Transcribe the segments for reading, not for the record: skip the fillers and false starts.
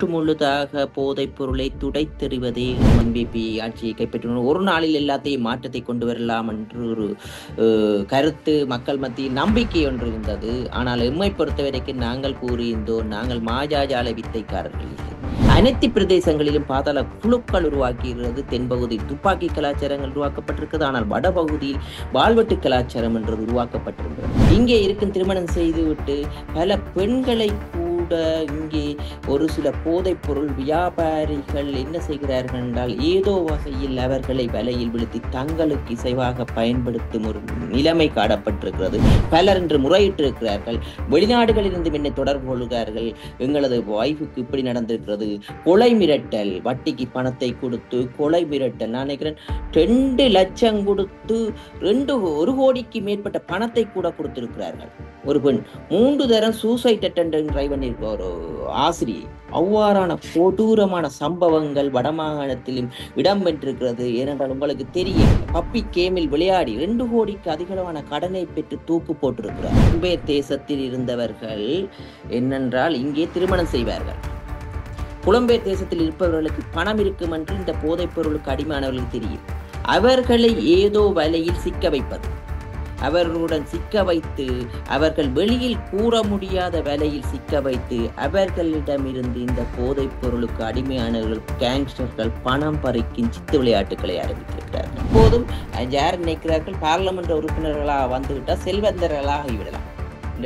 முற்றுமுழுதாக போதைப் பொருளை துடைத்தெறிவதே என்பிபி ஆட்சியை கைப்பற்றின ஒரு நாளில் எல்லாத்தையும் மாற்றத்தை கொண்டு வரலாம் என்று ஒரு கருத்து மக்கள் மத்தியில் நம்பிக்கை ஒன்று இருந்தது. ஆனால் எம்மை பொறுத்தவரைக்கும் நாங்கள் கூறியிருந்தோம், நாங்கள் மாயாஜால வித்தைக்காரர்கள் இல்லை. அனைத்து பிரதேசங்களிலும் பாதாள குழுக்கள் உருவாக்குகிறது. தென்பகுதி துப்பாக்கி கலாச்சாரங்கள் உருவாக்கப்பட்டிருக்கிறது. ஆனால் வடபகுதியில் வாழ்வெட்டு கலாச்சாரம் என்றது உருவாக்கப்பட்டிருக்கிறது. இங்கே இருக்கும் திருமணம் செய்துவிட்டு பல பெண்களை கூட இங்கே ஒரு சில போதைப் பொருள் வியாபாரிகள் என்ன செய்கிறார்கள் என்றால், ஏதோ வகையில் அவர்களை வலையில் விழுத்தி தங்களுக்கு இசைவாக பயன்படுத்தும் ஒரு நிலைமை காணப்பட்டிருக்கிறது. பலர் என்று முறையிட்டிருக்கிறார்கள். வெளிநாடுகளிலிருந்து என்னை தொடர்பு கொள்கிறார்கள். எங்களது வைஃபுக்கு இப்படி நடந்திருக்கிறது, கொலை மிரட்டல், வட்டிக்கு பணத்தை கொடுத்து கொலை மிரட்டல். நான் நினைக்கிறேன் 2 லட்சம் கொடுத்து 1 கோடிக்கு மேற்பட்ட பணத்தை கூட கொடுத்திருக்கிறார்கள். ஒரு பெண் 3 தரம் சூசைட் அட்டெண்டன்ட் ட்ரை பண்ணியிருக்க ஒரு ஆசிரியை. அவ்வாறான கொடூரமான சம்பவங்கள் வடமாகாணத்திலும் இடம்பெற்றிருக்கிறது. ஏனென்றால் உங்களுக்கு தெரியும், பப்பி கேமில் விளையாடி 2 கோடிக்கு அதிகளவான கடனை பெற்று தூக்கு போட்டிருக்கிறார். புலம்பெயர் தேசத்தில் இருந்தவர்கள் என்னென்றால் இங்கே திருமணம் செய்வார்கள். புலம்பெயர் தேசத்தில் இருப்பவர்களுக்கு பணம் இருக்கும் என்று இந்த போதைப் பொருளுக்கு அடிமானவர்களுக்கு தெரியும். அவர்களை ஏதோ வலையில் சிக்க வைப்பது, அவர்களுடன் சிக்க வைத்து அவர்கள் வெளியில் கூற முடியாத வேலையில் சிக்க வைத்து அவர்களிடமிருந்து இந்த போதைப் பொருளுக்கு அடிமையானவர்கள் கேங்ஸ்டர்கள் பணம் பறிக்கும் சித்து விளையாட்டுகளை ஆரம்பித்திருக்கிறார்கள். இப்போதும் யார் நினைக்கிறார்கள், பார்லமெண்ட் உறுப்பினர்களாக வந்துவிட்டால் செல்வந்தர்களாக ஆகிவிடலாம்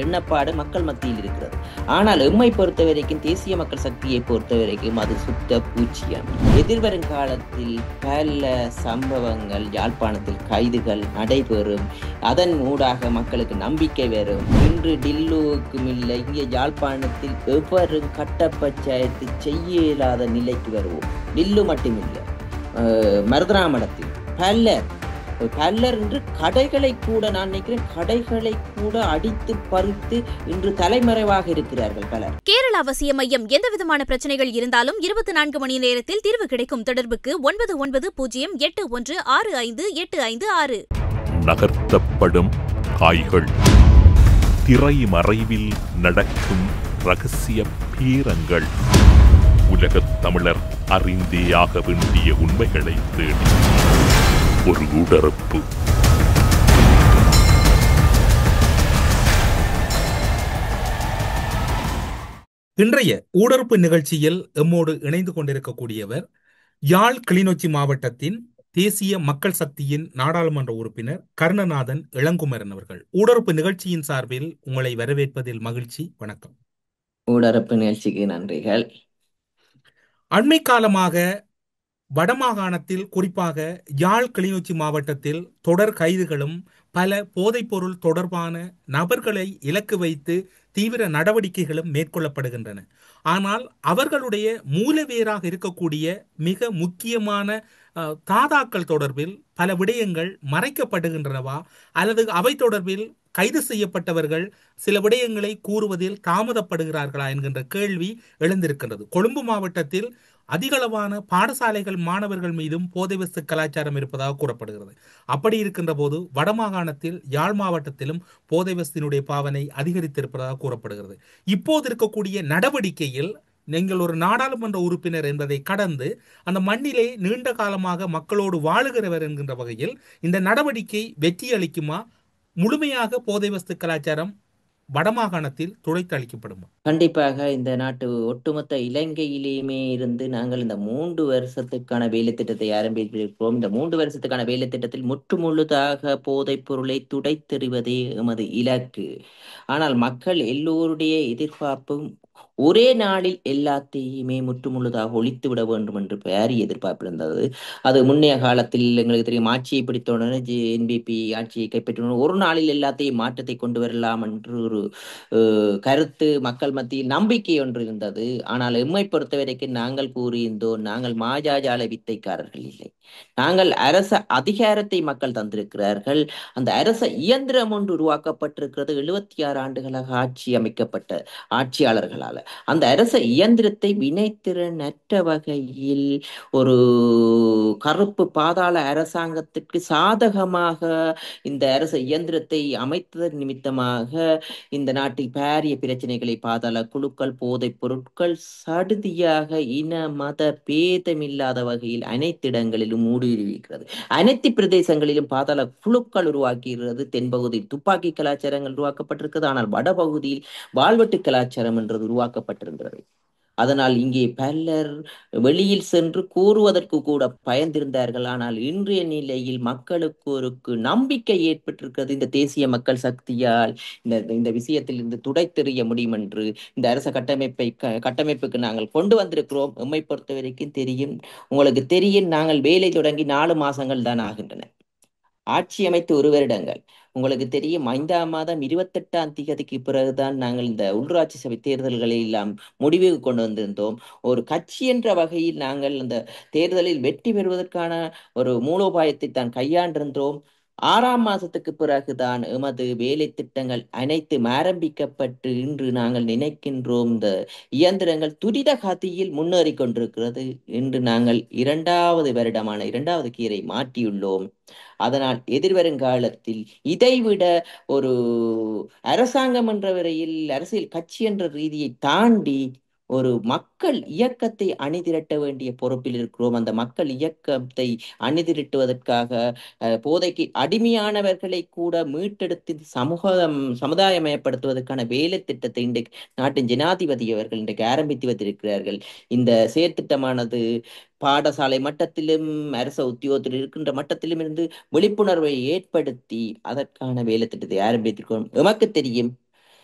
எண்ணப்பாடு மக்கள் மத்தியில் இருக்கிறது. ஆனால் எம்மை பொறுத்த வரைக்கும், தேசிய மக்கள் சக்தியை பொறுத்த வரைக்கும் அது சுத்த பூச்சியம். எதிர்வரும் காலத்தில் பல சம்பவங்கள் யாழ்ப்பாணத்தில் கைதுகள் நடைபெறும். அதன் ஊடாக மக்களுக்கு நம்பிக்கை வரும். இன்று டில்லுவுக்கும் இல்லை, இங்கே யாழ்ப்பாணத்தில் எவரும் கட்ட பஞ்சாயத்து செய்ய இயலாத நிலைக்கு வருவோம். டில்லு மட்டுமில்லை, மருதராமடத்தில் பல்லர் என்று கடைகளை கூட, நான் நினைக்கிறேன் கடைகளை கூட அடித்து பறித்து இன்று தலைமறைவாக இருக்கிறார்கள் பலர். கேரள அவசிய மையம் எந்த விதமான பிரச்சனைகள் இருந்தாலும் 24 மணி நேரத்தில் தீர்வு கிடைக்கும். தொடர்புக்கு 9908165856. நகர்த்தப்படும் காய்கள், திரைமறைவில் நடக்கும் ரகசிய பீரங்கள், உலகத் தமிழர் அறிந்தேயாக வேண்டிய உண்மைகளை தேடி ஒரு ஊடறுப்பு. இன்றைய ஊடறுப்பு நிகழ்ச்சியில் எம்மோடு இணைந்து கொண்டிருக்கக்கூடியவர் யாழ் கிளிநொச்சி மாவட்டத்தின் தேசிய மக்கள் சக்தியின் நாடாளுமன்ற உறுப்பினர் கருணநாதன் இளங்குமரன் அவர்கள். ஊடறுப்பு நிகழ்ச்சியின் சார்பில் உங்களை வரவேற்பதில் மகிழ்ச்சி. வணக்கம். ஊடறுப்பு நிகழ்ச்சிக்கு நன்றிகள். அண்மை காலமாக வடமாகாணத்தில், குறிப்பாக யாழ் கிளிநொச்சி மாவட்டத்தில் தொடர் கைதுகளும் பல போதைப்பொருள் தொடர்பான நபர்களை இலக்கு வைத்து தீவிர நடவடிக்கைகளும் மேற்கொள்ளப்படுகின்றன. ஆனால் அவர்களுடைய மூலவேராக இருக்கக்கூடிய மிக முக்கியமான தாதாக்கள் தொடர்பில் பல விடயங்கள் மறைக்கப்படுகின்றனவா, அல்லது அவை தொடர்பில் கைது செய்யப்பட்டவர்கள் சில விடயங்களை கூறுவதில் தாமதப்படுகிறார்களா என்கின்ற கேள்வி எழுந்திருக்கின்றது. கொழும்பு மாவட்டத்தில் அதிகளவான பாடசாலைகள் மாணவர்கள் மீதும் போதை வஸ்து கலாச்சாரம் இருப்பதாக கூறப்படுகிறது. அப்படி இருக்கின்ற போது வடமாகாணத்தில், யாழ் மாவட்டத்திலும் போதை வஸ்தினுடைய பாவனை அதிகரித்திருப்பதாக கூறப்படுகிறது. இப்போது இருக்கக்கூடிய நடவடிக்கையில் நீங்கள் ஒரு நாடாளுமன்ற உறுப்பினர் என்பதை கடந்து அந்த மண்ணிலே நீண்ட காலமாக மக்களோடு வாழுகிறவர் என்கின்ற வகையில் இந்த நடவடிக்கை வெற்றி அளிக்குமா? முழுமையாக போதை வஸ்து கலாச்சாரம் வடமாகாணத்தில் துடைத்து அளிக்கப்படுமா? கண்டிப்பாக. இந்த நாட்டு ஒட்டுமொத்த இலங்கையிலேயுமே இருந்து நாங்கள் இந்த 3 வருஷத்துக்கான வேலை திட்டத்தை ஆரம்பித்திருக்கிறோம். இந்த 3 வருஷத்துக்கான வேலை திட்டத்தில் முற்றுமுழுதாக போதைப் பொருளை துடைத்தெறிவதே எமது இலக்கு. ஆனால் மக்கள் எல்லோருடைய எதிர்பார்ப்பும் ஒரே நாளில் எல்லாத்தையுமே முற்றுமுழுதாக ஒழித்து விட வேண்டும் என்று பாரிய எதிர்பார்ப்பு இருந்தது. அது முன்னைய காலத்தில் எங்களுக்கு தெரியும், ஆட்சியை பிடித்தவுடனே என்பிபி ஆட்சியை கைப்பற்றின ஒரு நாளில் எல்லாத்தையும் மாற்றத்தை கொண்டு வரலாம் என்று ஒரு கருத்து மக்கள் மத்தியில் நம்பிக்கை ஒன்று இருந்தது. ஆனால் எம்மை பொறுத்த வரைக்கும் நாங்கள் கூறியிருந்தோம், நாங்கள் மாயாஜால வித்தைக்காரர்கள் இல்லை. நாங்கள் அரச அதிகாரத்தை மக்கள் தந்திருக்கிறார்கள். அந்த அரச இயந்திரம் ஒன்று உருவாக்கப்பட்டிருக்கிறது 76 ஆண்டுகளாக ஆட்சி அமைக்கப்பட்ட ஆட்சியாளர்களால. அந்த அரச இயந்திரத்தை வினைத்திறனற்ற வகையில் ஒரு கருப்பு பாதாள அரசாங்கத்திற்கு சாதகமாக இந்த அரச இயந்திரத்தை அமைத்ததன் நிமித்தமாக இந்த நாட்டில் பாரிய பிரச்சனைகளை பாதாள குழுக்கள், போதைப் பொருட்கள் சடுதியாக இன மத பேதமில்லாத வகையில் அனைத்து இடங்களிலும் ஊடுருவியிருக்கிறது. அனைத்து பிரதேசங்களிலும் பாதாள குழுக்கள் உருவாக்குகிறது. தென்பகுதியில் துப்பாக்கி கலாச்சாரங்கள் உருவாக்கப்பட்டிருக்கிறது. ஆனால் வடபகுதியில் வாழ்வெட்டு கலாச்சாரம் என்றது உருவாக்கப்பட்டிருக்கிறது. அதனால் இங்கே பலர் வெளியில் சென்று கூறுவதற்கு கூட பயந்திருந்தார்கள். ஆனால் இன்றைய நிலையில் மக்களுக்கு ஒரு நம்பிக்கை ஏற்பட்டிருக்கிறது. இந்த தேசிய மக்கள் சக்தியால் இந்த விஷயத்தில் இருந்து துடைத்தெறிய முடியும் என்று இந்த அரச கட்டமைப்புக்கு நாங்கள் கொண்டு வந்திருக்கிறோம். எம்மை பொறுத்த வரைக்கும் தெரியும், உங்களுக்கு தெரியும், நாங்கள் வேலை தொடங்கி 4 மாசங்கள் தான் ஆகின்றன. ஆட்சி அமைத்து 1 வருடங்கள். உங்களுக்கு தெரியும், 5ஆம் மாதம் 28ஆம் தேதிக்கு பிறகுதான் நாங்கள் இந்த உள்ளூராட்சி சபை தேர்தல்களை எல்லாம் முடிவுக்கு கொண்டு வந்திருந்தோம். ஒரு கட்சி என்ற வகையில் நாங்கள் அந்த தேர்தலில் வெற்றி பெறுவதற்கான ஒரு மூலோபாயத்தை தான் கையாண்டிருந்தோம். 6ஆம் மாதத்துக்கு பிறகுதான் எமது வேலை திட்டங்கள் அனைத்தும் ஆரம்பிக்கப்பட்டு இன்று நாங்கள் நினைக்கின்றோம் இந்த இயந்திரங்கள் துரித கதியில் முன்னேறி கொண்டிருக்கிறது. இன்று நாங்கள் 2வது வருடமான 2வது கீரை மாற்றியுள்ளோம். அதனால் எதிர்வருங்காலத்தில் இதைவிட ஒரு அரசாங்கம் என்ற வரையில் அரசியல் கட்சி என்ற ரீதியை தாண்டி ஒரு மக்கள் இயக்கத்தை அணிதிரட்ட வேண்டிய பொறுப்பில் இருக்கிறோம். அந்த மக்கள் இயக்கத்தை அணிதிரட்டுவதற்காக போதைக்கு அடிமையானவர்களை கூட மீட்டெடுத்து சமுதாயமயப்படுத்துவதற்கான வேலை திட்டத்தை இன்றைக்கு நாட்டின் ஜனாதிபதி அவர்கள் இன்றைக்கு ஆரம்பித்து வைத்திருக்கிறார்கள். இந்த செயற்திட்டமானது பாடசாலை மட்டத்திலும் அரச உத்தியோகத்தில் இருக்கின்ற மட்டத்திலும் இருந்து விழிப்புணர்வை ஏற்படுத்தி அதற்கான வேலை திட்டத்தை ஆரம்பித்திருக்கிறோம். எமக்கு தெரியும்,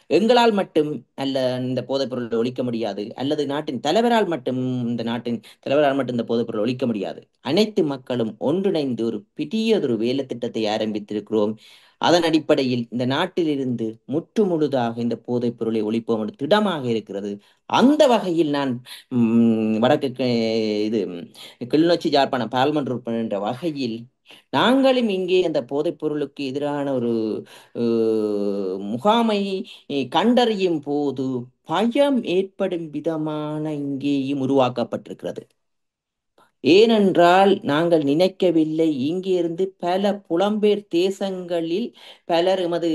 எங்களால் மட்டும் அல்ல இந்த போதைப் பொருளை ஒழிக்க முடியாது, அல்லது நாட்டின் தலைவரால் மட்டும் இந்த போதைப் பொருளை ஒழிக்க முடியாது. அனைத்து மக்களும் ஒன்றிணைந்து ஒரு பெரியதொரு வேலை திட்டத்தை ஆரம்பித்திருக்கிறோம். அதன் அடிப்படையில் இந்த நாட்டிலிருந்து முற்று முழுதாக இந்த போதைப் பொருளை ஒழிப்போம் என்று திடமாக இருக்கிறது. அந்த வகையில் நான் வடக்கு இது கிளிநொச்சி யாழ்ப்பாணம் பார்லிமெண்ட் உறுப்பினர் என்ற வகையில் நாங்களும் இங்கே அந்த போதைப் பொருளுக்கு எதிரான ஒரு முகாமை கண்டறியும் போது பயம் ஏற்படும் விதமான இங்கேயும் உருவாக்கப்பட்டிருக்கிறது. ஏனென்றால் நாங்கள் நினைக்கவில்லை, இங்கே இருந்து பல புலம்பெயர் தேசங்களில் பலர் எமது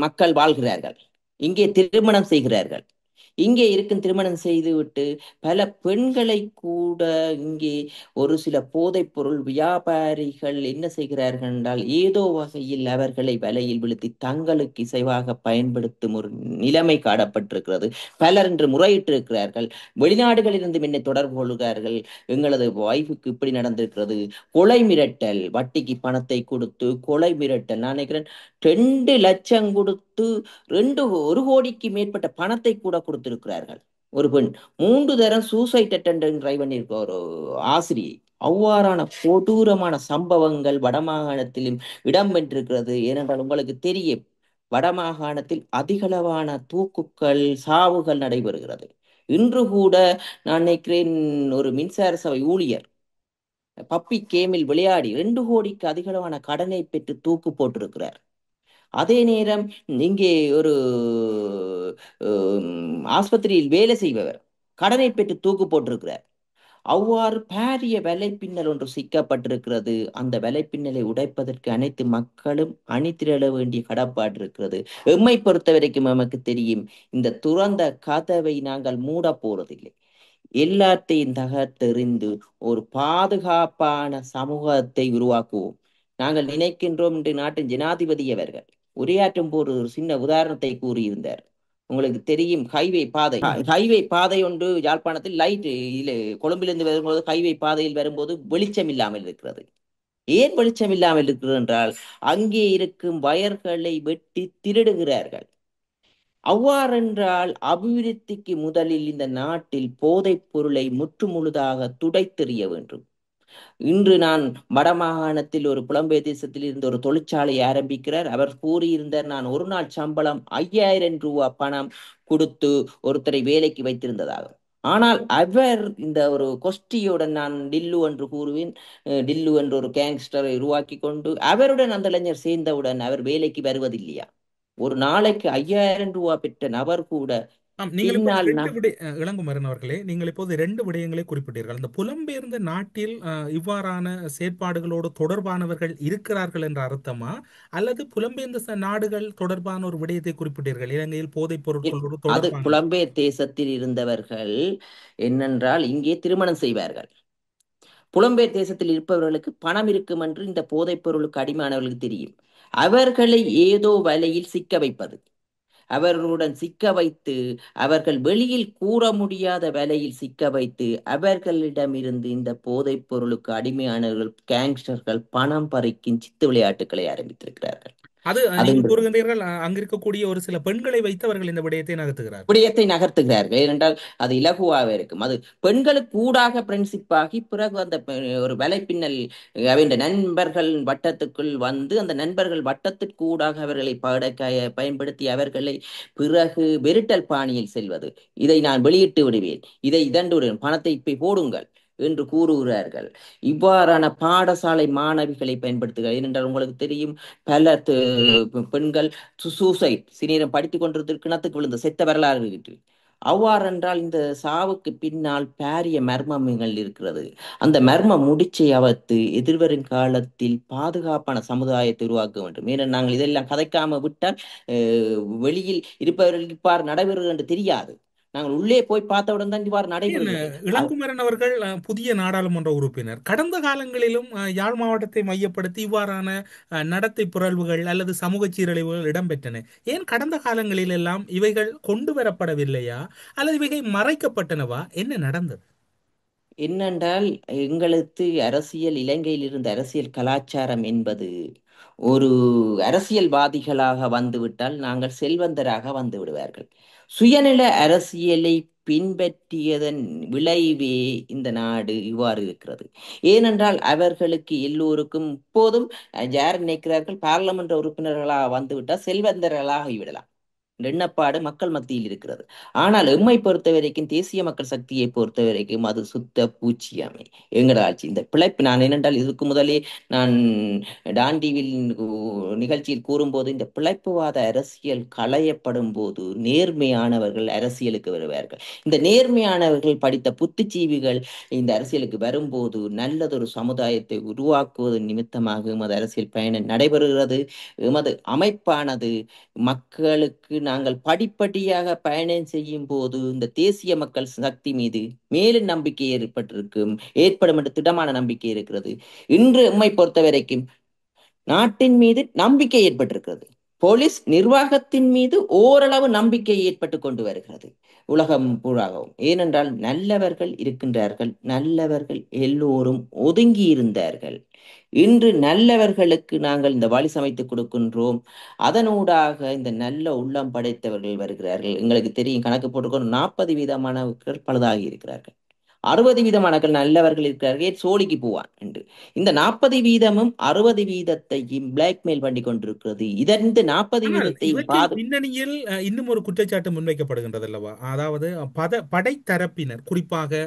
மக்கள் வாழ்கிறார்கள், இங்கே திருமணம் செய்கிறார்கள். இங்கே இருக்கும் திருமணம் செய்துவிட்டு பல பெண்களை கூட இங்கே ஒரு சில போதைப் பொருள் வியாபாரிகள் என்ன செய்கிறார்கள் என்றால் ஏதோ வகையில் அவர்களை வலையில் விழுத்தி தங்களுக்கு இசைவாக பயன்படுத்தும் ஒரு நிலைமை காணப்பட்டிருக்கிறது. பலர் என்று முறையிட்டிருக்கிறார்கள். வெளிநாடுகளிலிருந்து என்னை தொடர்பு கொள்கிறார்கள். எங்களது வைஃபுக்கு இப்படி நடந்திருக்கிறது, கொலை மிரட்டல், வட்டிக்கு பணத்தை கொடுத்து கொலை மிரட்டல். நான் நினைக்கிறேன் 2 லட்சம் கொடுத்து 1 கோடிக்கு மேற்பட்ட பணத்தை கூட கொடுத்திருக்கிறார்கள். ஒரு பெண் 3 தரம் சூசைட் அட்டெண்டன்ட் ட்ரை பண்ணியிருக்க ஒரு ஆசிரியை. அவ்வாறான கொடூரமான சம்பவங்கள் வடமாகாணத்திலும் இடம்பெற்றிருக்கிறது. ஏனென்றால் உங்களுக்கு தெரியும், வடமாகாணத்தில் அதிகளவான தூக்குகள், சாவுகள் நடைபெறுகிறது. இன்று கூட நான் நினைக்கிறேன் ஒரு மின்சார சபை ஊழியர் பப்பி கேமில் விளையாடி 2 கோடிக்கு அதிகளவான கடனை பெற்று தூக்கு போட்டிருக்கிறார். அதே நேரம் இங்கே ஒரு ஆஸ்பத்திரியில் வேலை செய்பவர் கடனை பெற்று தூக்கு போட்டிருக்கிறார். அவ்வாறு பாரிய வலைப்பின்னல் ஒன்று சிக்கப்பட்டிருக்கிறது. அந்த வலைப்பின்னலை உடைப்பதற்கு அனைத்து மக்களும் அணிதிரள வேண்டிய கடப்பாடு இருக்கிறது. எம்மை பொறுத்த வரைக்கும் நமக்கு தெரியும், இந்த துறந்த கதவை நாங்கள் மூட போறதில்லை. எல்லாத்தையும் தகர்த்தெறிந்து ஒரு பாதுகாப்பான சமூகத்தை உருவாக்குவோம். நாங்கள் நினைக்கின்றோம் என்று நாட்டின் ஜனாதிபதி அவர்கள் உரையாற்றும் போது ஒரு சின்ன உதாரணத்தை கூறியிருந்தார். உங்களுக்கு தெரியும், ஹைவே பாதை ஒன்று யாழ்ப்பாணத்தில் லைட் கொழும்பிலிருந்து வரும்போது ஹைவே பாதையில் வரும்போது வெளிச்சம் இல்லாமல் இருக்கிறது. ஏன் வெளிச்சம் இல்லாமல் இருக்கிறது என்றால் அங்கே இருக்கும் வயர்களை வெட்டி திருடுகிறார்கள். அவ்வாறென்றால் அபிவிருத்திக்கு முதலில் இந்த நாட்டில் போதைப் பொருளை முற்றுமுழுதாக துடைத்தெறிய வேண்டும். இன்று நான் வடமாகாணத்தில் ஒரு புலம்பெயர் தேசத்தில் இருந்து ஒரு தொழிற்சாலை ஆரம்பிக்கிறார். அவர் கூறியிருந்தார், நான் ஒரு நாள் சம்பளம் 5000 ரூபாய் பணம் கொடுத்து ஒருத்தரை வேலைக்கு வைத்திருந்ததாக. ஆனால் அவர் இந்த ஒரு கொஸ்டியுடன், நான் டில்லு என்று கூறுவேன், டில்லு என்ற ஒரு கேங்ஸ்டரை உருவாக்கி கொண்டு அவருடன் அந்த இளைஞர் சேர்ந்தவுடன் அவர் வேலைக்கு வருவதில்லையா? ஒரு நாளைக்கு 5000 ரூபாய் பெற்ற நபர் கூட நீங்கள் இப்போது பின்னால் ரெண்டு விடய இளங்குமரன் அவர்களே, நீங்கள் இப்போது ரெண்டு விடயங்களை குறிப்பிட்டீர்கள். அந்த புலம்பெயர்ந்த நாட்டில் இவ்வாறான செயற்பாடுகளோடு தொடர்பானவர்கள் இருக்கிறார்கள் என்ற அர்த்தமா, அல்லது புலம்பெயர்ந்த நாடுகள் தொடர்பான ஒரு விடயத்தை குறிப்பிட்டீர்கள், இலங்கையில் போதைப் பொருட்களோடு அது தொடர்பான? புலம்பெயர் தேசத்தில் இருந்தவர்கள் என்னென்றால் இங்கே திருமணம் செய்வார்கள். புலம்பெயர் தேசத்தில் இருப்பவர்களுக்கு பணம் இருக்கும் என்று இந்த போதைப் பொருளுக்கு அடிமையானவர்களுக்கு தெரியும். அவர்களை ஏதோ வலையில் சிக்க வைப்பது, அவர்களுடன் சிக்க வைத்து அவர்கள் வெளியில் கூற முடியாத வலையில் சிக்க வைத்து அவர்களிடமிருந்து இந்த போதைப் பொருளுக்கு அடிமையானவர்கள் கேங்ஸ்டர்கள் பணம் பறிக்கும் சித்து விளையாட்டுகளை ஆரம்பித்திருக்கிறார்கள். அது அது நீங்கள் கூறுகின்றீர்கள், அங்க இருக்கக்கூடிய ஒரு சில பெண்களை வைத்து அவர்கள் இந்த விடயத்தை நகர்த்துகிறார்கள். விடயத்தை நகர்த்துகிறார்கள். ஏனென்றால் அது இலகுவாக இருக்கும். அது பெண்களுக்கு கூடாக ஃப்ரெண்ட்ஷிப் ஆகி பிறகு அந்த ஒரு வலைப்பின்னல் அவன் நண்பர்கள் வட்டத்துக்குள் வந்து அந்த நண்பர்கள் வட்டத்திற்கு ஊடாக அவர்களை பயன்படுத்தி அவர்களை பிறகு வெருட்டல் பாணியில் செல்வது. இதை நான் வெளியிட்டு விடுவேன், இதை இதண்டு விடுவேன், பணத்தை இப்ப போடுங்கள் என்று கூறுகிறார்கள். இவ்வாறான பாடசாலை மாணவிகளை பயன்படுத்துகிறார். ஏனென்றால் உங்களுக்கு தெரியும், பல பெண்கள் சூசைட் சிநேரம் படித்துக் கொண்டிருந்த கிணத்துக்கு விழுந்த செத்த வரலாறு இருக்கு. அவ்வாறென்றால் இந்த சாவுக்கு பின்னால் பாரிய மர்மங்கள் இருக்கிறது. அந்த மர்ம முடிச்சை அவத்து எதிர்வரும் காலத்தில் பாதுகாப்பான சமுதாயத்தை உருவாக்க வேண்டும். ஏனென்றால் நாங்கள் இதெல்லாம் கதைக்காம விட்டால் வெளியில் இருப்பவர்களுக்கு இவ்வாறு நடைபெறுகிறது என்று தெரியாது. நாங்கள் உள்ளே போய் பார்த்தவுடன் தான் இவ்வாறு நடைபெறுகிறது. இளங்குமரன் அவர்கள் புதிய நாடாளுமன்ற உறுப்பினர். கடந்த காலங்களிலும் யாழ் மாவட்டத்தை மையப்படுத்தி இவ்வாறான நடத்தை புரள்வுகள் அல்லது சமூக சீரழிவுகள் இடம்பெற்றன. ஏன் கடந்த காலங்களில் எல்லாம் இவைகள் கொண்டு வரப்படவில்லையா, அல்லது இவைகள் மறைக்கப்பட்டனவா? என்ன நடந்தது? என்னென்றால் எங்களுக்கு அரசியல், இலங்கையில் இருந்த அரசியல் கலாச்சாரம் என்பது ஒரு அரசியல்வாதிகளாக வந்துவிட்டால் நாங்கள் செல்வந்தராக வந்து விடுவார்கள். சுயநல அரசியலை பின்பற்றியதன் விளைவே இந்த நாடு இவ்வாறு இருக்கிறது. ஏனென்றால் அவர்களுக்கு எல்லோருக்கும் இப்போதும் யார் நினைக்கிறார்கள், பாராளுமன்ற உறுப்பினர்களாக வந்துவிட்டால் செல்வந்தர்களாக விடலாம் எண்ணப்பாடு மக்கள் மத்தியில் இருக்கிறது. ஆனால் எம்மை பொறுத்த வரைக்கும், தேசிய மக்கள் சக்தியை பொறுத்த வரைக்கும் அது சுத்த பூச்சியாமை எங்கட ஆட்சி. இந்த பிழைப்பு நான் என்னென்றால் இதுக்கு முதலே நான் டான் டிவில் நிகழ்ச்சியில் கூறும்போது, இந்த பிழைப்புவாத அரசியல் களையப்படும் போது நேர்மையானவர்கள் அரசியலுக்கு வருவார்கள். இந்த நேர்மையானவர்கள் படித்த புத்திஜீவிகள் இந்த அரசியலுக்கு வரும்போது நல்லதொரு சமுதாயத்தை உருவாக்குவது நிமித்தமாக எமது அரசியல் பயணம் நடைபெறுகிறது. எமது அமைப்பானது மக்களுக்கு நாங்கள் படிப்படியாக பயணம் செய்யும் போது இந்த தேசிய மக்கள் சக்தி மீது மேலும் நம்பிக்கை ஏற்படும் என்று திடமான நம்பிக்கை இருக்கிறது. இன்று எம்மை பொறுத்த வரைக்கும் நாட்டின் மீது நம்பிக்கை ஏற்பட்டிருக்கிறது. போலீஸ் நிர்வாகத்தின் மீது ஓரளவு நம்பிக்கை ஏற்பட்டு கொண்டு வருகிறது உலகம் பூராகவும். ஏனென்றால் நல்லவர்கள் இருக்கின்றார்கள், நல்லவர்கள் எல்லோரும் ஒதுங்கி இருந்தார்கள். இன்று நல்லவர்களுக்கு நாங்கள் இந்த வழி சமைத்து கொடுக்கின்றோம். அதனூடாக இந்த நல்ல உள்ளம் படைத்தவர்கள் வருகிறார்கள். எங்களுக்கு தெரியும், கணக்கு போட்டுக்கொண்டு 40% பழுதாகி இருக்கிறார்கள், 60% நல்லவர்கள் இருக்கிறார்கள். சோழிக்கு போவான் என்று இந்த 40%ம் 60%த்தையும் பிளாக்மெயில் பண்ணி கொண்டிருக்கிறது. இதற்கு 40%த்தையும் இவற்றின் பின்னணியில் இன்னும் ஒரு குற்றச்சாட்டு முன்வைக்கப்படுகின்றது அல்லவா? அதாவது படைத்தரப்பினர், குறிப்பாக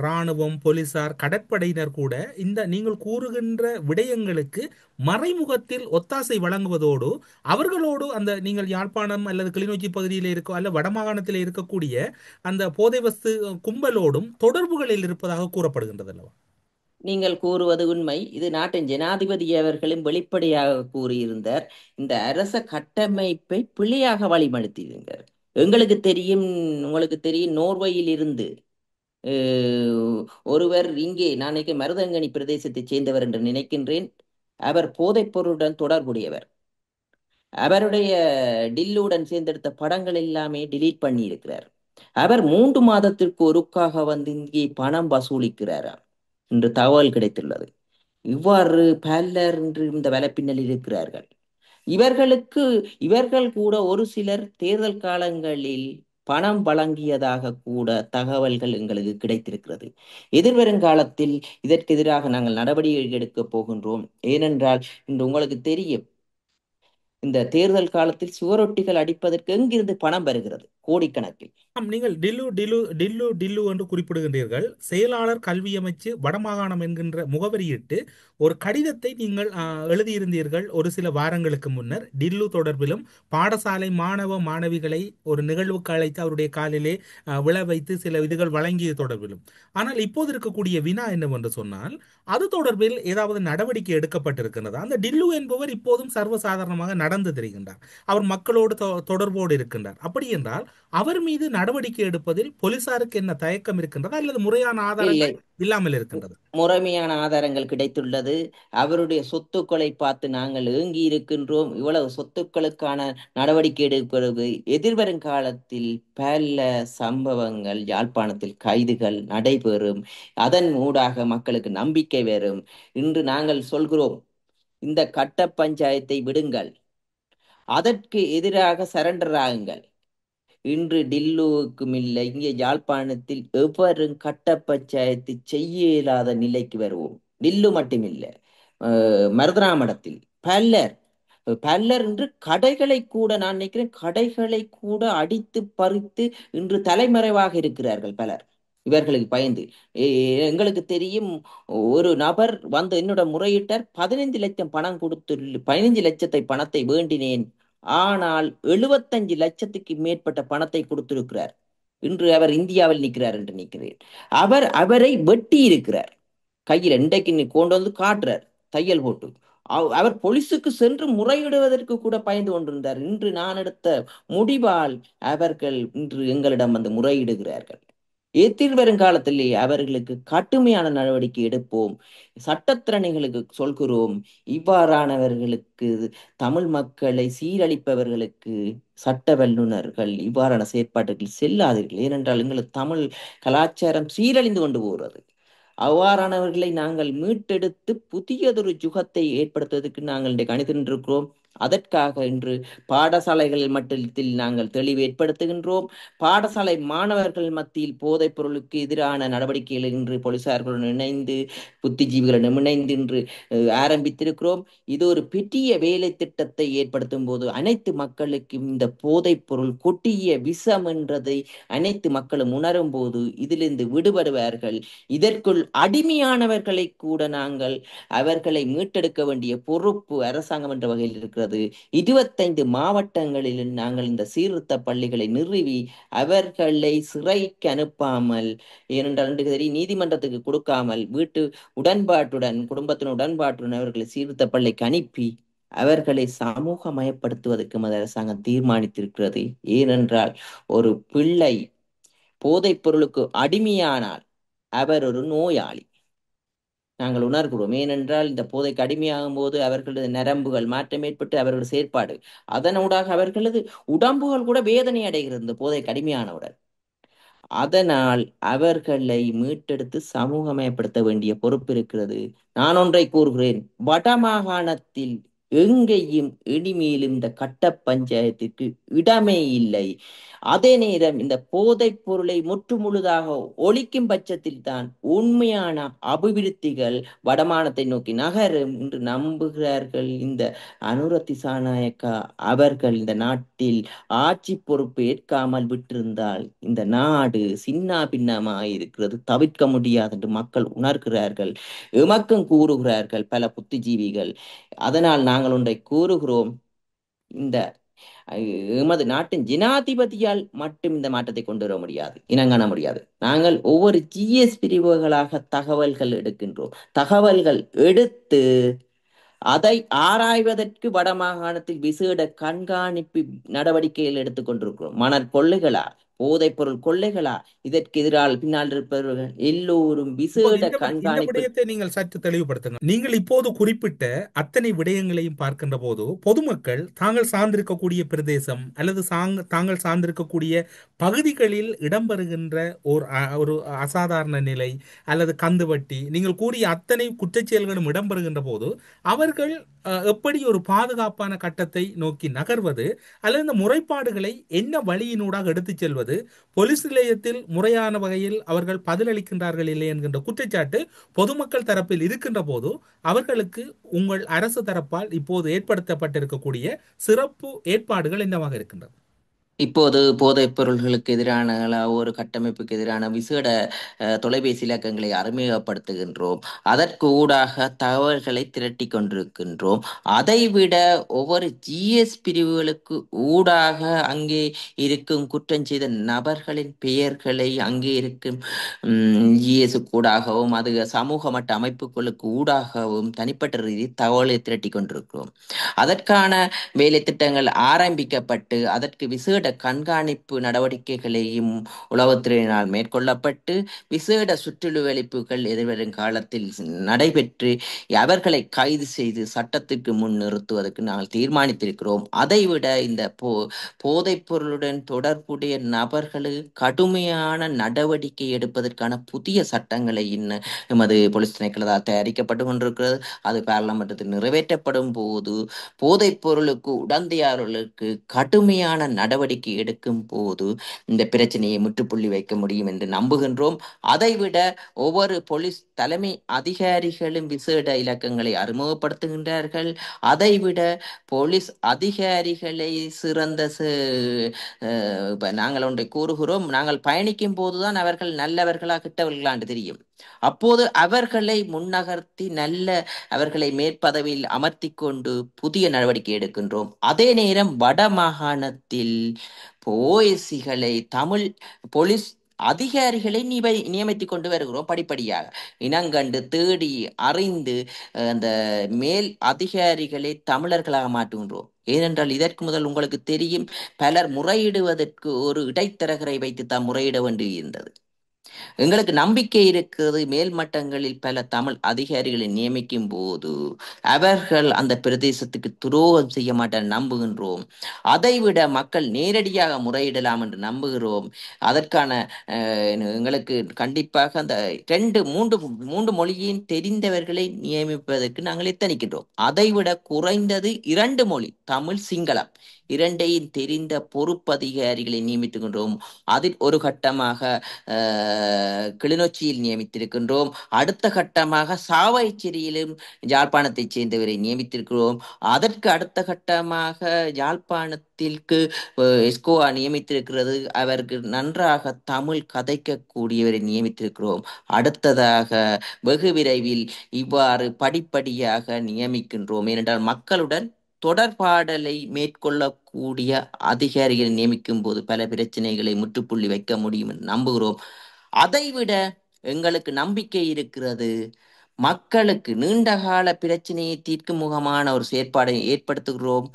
இராணுவம், போலீசார், கடற்படையினர் கூட இந்த நீங்கள் கூறுகின்ற விடயங்களுக்கு மறைமுகத்தில் ஒத்தாசை வழங்குவதோடு அவர்களோடு அந்த நீங்கள் யாழ்ப்பாணம் அல்லது கிளிநொச்சி பகுதியில் இருக்க அல்ல வடமாகாணத்தில் இருக்கக்கூடிய அந்த போதை வஸ்து கும்பலோடும் தொடர்புகளில் இருப்பதாக கூறப்படுகின்றது அல்லவா? நீங்கள் கூறுவது உண்மை. இது நாட்டின் ஜனாதிபதி அவர்களும் வெளிப்படையாக கூறியிருந்தார். இந்த அரச கட்டமைப்பை பிழையாக வழிமடுத்தியிருந்தார். எங்களுக்கு தெரியும், உங்களுக்கு தெரியும், நோர்வேயில் இருந்து ஒருவர் இங்கே, நான் மருதங்கனி பிரதேசத்தைச் சேர்ந்தவர் என்று நினைக்கின்றேன், அவர் போதைப் பொருளுடன் தொடர்புடையவர். அவருடைய டில்லுடன் சேர்ந்தெடுத்த படங்கள் எல்லாமே டிலீட் பண்ணி இருக்கிறார். அவர் 3 மாதத்திற்கு ஒருக்காக வந்து இங்கே பணம் வசூலிக்கிறாராம் என்று தகவல் கிடைத்துள்ளது. இவ்வாறு பலர் இன்று இந்த வலைப்பின்னலில் இருக்கிறார்கள். இவர்கள் கூட ஒரு சிலர் தேர்தல் காலங்களில் பணம் வழங்கியதாக கூட தகவல்கள் எங்களுக்கு கிடைத்திருக்கிறது. எதிர்வரும் காலத்தில் இதற்கு எதிராக நாங்கள் நடவடிக்கை எடுக்கப் போகின்றோம். ஏனென்றால் இன்று உங்களுக்கு தெரியும், இந்த தேர்தல் காலத்தில் சுவரொட்டிகள் அடிப்பதற்கு எங்கிருந்து பணம் வருகிறது? கோடிக்கணக்கில். நீங்கள் டில்லு டில்லு டில்லு டில்லு என்று குறிப்பிடுகின்றீர்கள். செயலாளர் கல்வி அமைச்சு வடமாகாணம் என்கின்ற முகவரியிட்டு ஒரு கடிதத்தை நீங்கள் எழுதியிருந்தீர்கள் ஒரு சில வாரங்களுக்கு முன்னர். டில்லு தொடர்பிலும் பாடசாலை மாணவ மாணவிகளை ஒரு நிகழ்வுக்கு அழைத்து அவருடைய காலிலே விழ வைத்து சில இதுகள் வழங்கிய தொடர்பிலும். ஆனால் இப்போது இருக்கக்கூடிய வினா என்னவென்று சொன்னால், அது தொடர்பில் ஏதாவது நடவடிக்கை எடுக்கப்பட்டிருக்கின்றதா? அந்த டில்லு என்பவர் இப்போதும் சர்வசாதாரணமாக நடந்து தெரிகின்றார். அவர் மக்களோடு தொடர்போடு இருக்கின்றார். அப்படி என்றால் அவர் மீது நடவடிக்கை எடுப்பதில் போலீசாருக்கு என்ன தயக்கம் இருக்கின்றதா, அல்லது முறையான இல்லை, ஆதாரங்கள் இல்லாமல் இருக்கின்றது? முறைமையான ஆதாரங்கள் கிடைத்துள்ளது. அவருடைய சொத்துக்களை பார்த்து நாங்கள் ஏங்கி இருக்கின்றோம். இவ்வளவு சொத்துக்களுக்கான நடவடிக்கை எடுப்பது எதிர்வரும் காலத்தில் பல சம்பவங்கள் யாழ்ப்பாணத்தில் கைதுகள் நடைபெறும். அதன் ஊடாக மக்களுக்கு நம்பிக்கை வரும். இன்று நாங்கள் சொல்கிறோம், இந்த கட்ட பஞ்சாயத்தை விடுங்கள், அதற்கு எதிராக சரண்டர் ஆகுங்கள். இன்று டில்லுவுக்கும் இல்லை, இங்கே யாழ்ப்பாணத்தில் எவரும் கட்ட பஞ்சாயத்து செய்ய இயலாத நிலைக்கு வருவோம். டில்லு மட்டுமில்லை, மருதராமடத்தில் பலர் பலர் இன்று கடைகளை கூட, நான் நினைக்கிறேன் கடைகளை கூட அடித்து பறித்து இன்று தலைமறைவாக இருக்கிறார்கள் பலர், இவர்களுக்கு பயந்து. எங்களுக்கு தெரியும், ஒரு நபர் வந்து என்னோட முறையிட்டார். 15 லட்சம் பணம் கொடுத்து 15 லட்சத்தை பணத்தை வேண்டினேன், ஆனால் 75 லட்சத்துக்கு மேற்பட்ட பணத்தை கொடுத்திருக்கிறார். இன்று அவர் இந்தியாவில் நிற்கிறார் என்று நிற்கிறேன். அவரை வெட்டி இருக்கிறார் கையில். இன்றைக்கு கொண்டு வந்து காட்டுறார் தையல் போட்டு. அவர் போலீஸுக்கு சென்று முறையிடுவதற்கு கூட பயந்து கொண்டிருந்தார். இன்று நான் எடுத்த முடிவால் அவர்கள் இன்று எங்களிடம் வந்து முறையிடுகிறார்கள். எதிர்வருங்காலத்திலே அவர்களுக்கு கடுமையான நடவடிக்கை எடுப்போம். சட்டத்திறனைகளுக்கு சொல்கிறோம், இவ்வாறானவர்களுக்கு, தமிழ் மக்களை சீரழிப்பவர்களுக்கு, சட்ட வல்லுநர்கள் இவ்வாறான செயற்பாடுகள் செல்லாதீர்கள். ஏனென்றால் எங்களுக்கு தமிழ் கலாச்சாரம் சீரழிந்து கொண்டு போகிறது. அவ்வாறானவர்களை நாங்கள் மீட்டெடுத்து புதியதொரு யுகத்தை ஏற்படுத்துவதற்கு நாங்கள் இன்றைக்கு அணிதிருக்கிறோம். அதற்காக இன்று பாடசாலைகள் மட்டத்தில் நாங்கள் தெளிவு ஏற்படுத்துகின்றோம். பாடசாலை மாணவர்கள் மத்தியில் போதைப் பொருளுக்கு எதிரான நடவடிக்கைகள் இன்று போலீசார்களுடன் இணைந்து, புத்திஜீவிகளுடன் இணைந்து இன்று ஆரம்பித்திருக்கிறோம். இது ஒரு பெரிய வேலை திட்டத்தை ஏற்படுத்தும் போது அனைத்து மக்களுக்கும் இந்த போதைப் பொருள் கொட்டிய விஷம் என்றதை அனைத்து மக்களும் உணரும் போது இதிலிருந்து விடுபடுவார்கள். இதற்குள் அடிமையானவர்களை கூட நாங்கள் அவர்களை மீட்டெடுக்க வேண்டிய பொறுப்பு அரசாங்கம் என்ற வகையில் இருக்கிறது. 25 மாவட்டங்களில் நாங்கள் இந்த சீர்திருத்த பள்ளிகளை நிறுவி அவர்களை சிறைக்கு அனுப்பாமல், ஏனென்றால் நீதிமன்றத்துக்கு கொடுக்காமல் வீட்டு உடன்பாட்டுடன், குடும்பத்தின் உடன்பாட்டுடன் அவர்களை சீர்திருத்த பள்ளிக்கு அனுப்பி அவர்களை சமூகமயப்படுத்துவதற்கு அரசாங்கம் தீர்மானித்திருக்கிறது. ஏனென்றால் ஒரு பிள்ளை போதைப் பொருளுக்கு அடிமையானால் அவர் ஒரு நோயாளி, நாங்கள் உணர்கிறோம். ஏனென்றால் இந்த போதைக்கு அடிமையாகும் போது அவர்களது நரம்புகள் மாற்றம் ஏற்பட்டு அவர்களது செயற்பாடு, அதனூடாக அவர்களது உடம்புகள் கூட வேதனை அடைகிறது இந்த போதைக்கு அடிமையானவுடன். அதனால் அவர்களை மீட்டெடுத்து சமூகமயப்படுத்த வேண்டிய பொறுப்பு இருக்கிறது. நான் ஒன்றை கூறுகிறேன், வடமாகாணத்தில் எங்கேயும் இனிமேலும் இந்த கட்ட பஞ்சாயத்துக்கு இடமே இல்லை. அதே நேரம் இந்த போதைப் பொருளை முற்றுமுழுதாக ஒழிக்கும் பட்சத்தில் தான் உண்மையான அபிவிருத்திகள் வடமாகாணத்தை நோக்கி நகரும் என்று நம்புகிறார்கள். இந்த அனுர திசாநாயக்கா அவர்கள் இந்த நாட்டில் ஆட்சி பொறுப்பு ஏற்காமல் விட்டிருந்தால் இந்த நாடு சின்ன பின்னமாக இருக்கிறது, தவிர்க்க முடியாது என்று மக்கள் உணர்கிறார்கள், எமக்கும் கூறுகிறார்கள் பல புத்திஜீவிகள். அதனால் நாங்கள் ஒன்றை கூறுகிறோம், இந்த எமது நாட்டின் ஜனாதிபதியால் மட்டும் இந்த மாற்றத்தை கொண்டு வர முடியாது, இனங்காண முடியாது. நாங்கள் ஒவ்வொரு ஜிஎஸ் பிரிவுகளாக தகவல்கள் எடுக்கின்றோம். தகவல்கள் எடுத்து அதை ஆராய்வதற்கு வடமாகாணத்தில் விசேட கண்காணிப்பு நடவடிக்கைகள் எடுத்துக்கொண்டிருக்கிறோம். மணல் கொள்ளைகளா, போதைப் பொருள் கொள்ளைகளா, இதற்கு எதிரால் பின்னால் இருப்பவர்கள் எல்லோரும் விசேட இந்த கண்காணிப்பு. விடயத்தை நீங்கள் சற்று தெளிவுபடுத்துங்க. நீங்கள் இப்போது குறிப்பிட்ட அத்தனை விடயங்களையும் பார்க்கின்ற போது பொதுமக்கள் தாங்கள் சார்ந்திருக்கக்கூடிய பிரதேசம் அல்லது தாங்கள் சார்ந்திருக்கக்கூடிய பகுதிகளில் இடம்பெறுகின்ற ஒரு அசாதாரண நிலை அல்லது கந்துவட்டி, நீங்கள் கூறிய அத்தனை குற்றச்செயல்களும் இடம்பெறுகின்ற போது அவர்கள் எப்படி ஒரு பாதுகாப்பான கட்டத்தை நோக்கி நகர்வது, அல்லது இந்த முறைப்பாடுகளை என்ன வழியினூடாக எடுத்துச் செல்வது, போலீஸ் நிலையத்தில் முறையான வகையில் அவர்கள் பதிலளிக்கின்றார்கள் இல்லை என்கின்ற குற்றச்சாட்டு பொதுமக்கள் தரப்பில் இருக்கின்ற போது அவர்களுக்கு உங்கள் அரசு தரப்பால் இப்போது ஏற்படுத்தப்பட்டிருக்கக்கூடிய சிறப்பு ஏற்பாடுகள் என்னவாக இருக்கின்றது? இப்போது போதைப் பொருள்களுக்கு எதிரான ஒரு கட்டமைப்புக்கு எதிரான விசேட தொலைபேசி இலக்கங்களை அறிமுகப்படுத்துகின்றோம். அதற்கு ஊடாக தகவல்களை திரட்டி கொண்டிருக்கின்றோம். அதைவிட ஒவ்வொரு ஜிஎஸ் பிரிவுகளுக்கு ஊடாக அங்கே இருக்கும் குற்றம் செய்த நபர்களின் பெயர்களை அங்கே இருக்கும் ஜிஎஸ் ஊடாகவும் அது சமூக மட்ட அமைப்புகளுக்கு ஊடாகவும் தனிப்பட்ட ரீதியில் தகவலை திரட்டி கொண்டிருக்கிறோம். அதற்கான வேலை திட்டங்கள் ஆரம்பிக்கப்பட்டு அதற்கு விசேட கண்காணிப்பு நடவடிக்கைகளையும் உளவுத்துறையினால் மேற்கொள்ளப்பட்டு விசேட சுற்றுலவழிப்புகள் எதிர்வரும் காலத்தில் நடைபெற்று அவர்களை கைது செய்து சட்டத்திற்கு முன் நிறுத்துவதற்கு நாங்கள் தீர்மானித்திருக்கிறோம். அதைவிட இந்த போதைப் பொருளுடன் தொடர்புடைய நபர்களுக்கு கடுமையான நடவடிக்கை எடுப்பதற்கான புதிய சட்டங்களை எமது போலீஸ் திணைக்களத்தால் தயாரிக்கப்பட்டு கொண்டிருக்கிறது. அது பாராளுமன்றத்தில் நிறைவேற்றப்படும் போது போதைப் பொருளுக்கு உடந்தையாளர்களுக்கு கடுமையான நடவடிக்கை எடுக்கும் போது இந்த பிரச்சனையை முற்றுப்புள்ளி வைக்க முடியும் என்று நம்புகின்றோம். அதைவிட ஒவ்வொரு போலீஸ் தலைமை அதிகாரிகளும் விசேட இலக்கங்களை அறிமுகப்படுத்துகின்றார்கள். அதைவிட போலீஸ் அதிகாரிகளை சிறந்த நாங்கள் ஒன்றை கூறுகிறோம், நாங்கள் பயணிக்கும் போதுதான் அவர்கள் நல்லவர்களா கிட்டவர்களா என்று தெரியும். அப்போது அவர்களை முன்னகர்த்தி அவர்களை மேற்பதவியில் அமர்த்தி கொண்டு புதிய நடவடிக்கை எடுக்கின்றோம். அதே நேரம் வட மாகாணத்தில் போலீஸ்களை தமிழ் போலீஸ் அதிகாரிகளை நியமித்துக் கொண்டு வருகிறோம். படிப்படியாக இனங்கண்டு தேடி அறிந்து அந்த மேல் அதிகாரிகளை தமிழர்களாக மாற்றுகின்றோம். ஏனென்றால் இதற்கு முதல் உங்களுக்கு தெரியும், பலர் முறையிடுவதற்கு ஒரு இடைத்தரகரை வைத்து தான் முறையிட வேண்டியிருந்தது. எங்களுக்கு நம்பிக்கை இருக்கிறது, மேல் மட்டங்களில் பல தமிழ் அதிகாரிகளை நியமிக்கும் போது அவர்கள் அந்த பிரதேசத்துக்கு துரோகம் செய்ய மாட்டார் நம்புகின்றோம். அதைவிட மக்கள் நேரடியாக முறையிடலாம் என்று நம்புகிறோம். அதற்கான எங்களுக்கு கண்டிப்பாக அந்த மூன்று மொழியின் தெரிந்தவர்களை நியமிப்பதற்கு நாங்கள் எத்தனிக்கின்றோம். அதைவிட குறைந்தது 2 மொழி, தமிழ் சிங்களம் இரண்டையும் தெரிந்த பொறுப்பதிகாரிகளை நியமித்துகின்றோம். அதில் ஒரு கட்டமாக கிளிநொச்சியில் நியமித்திருக்கின்றோம். அடுத்த கட்டமாக சாவகச்சேரியிலும் யாழ்ப்பாணத்தைச் சேர்ந்தவரை நியமித்திருக்கிறோம். அதற்கு அடுத்த கட்டமாக யாழ்ப்பாணத்திற்கு எஸ்கோவா நியமித்திருக்கிறது. அவருக்கு நன்றாக தமிழ் கதைக்கக்கூடியவரை நியமித்திருக்கிறோம். அடுத்ததாக வெகு விரைவில் இவ்வாறு படிப்படியாக நியமிக்கின்றோம். ஏனென்றால் மக்களுடன் தொடர்பாடலை மேற்கொள்ளக்கூடிய அதிகாரிகளை நியமிக்கும் போது பல பிரச்சனைகளை முற்றுப்புள்ளி வைக்க முடியும் என்று நம்புகிறோம். அதைவிட எங்களுக்கு நம்பிக்கை இருக்கிறது, மக்களுக்கு நீண்டகால பிரச்சனையை தீர்க்கும் முகமான ஒரு செயற்பாடை ஏற்படுத்துகிறோம்.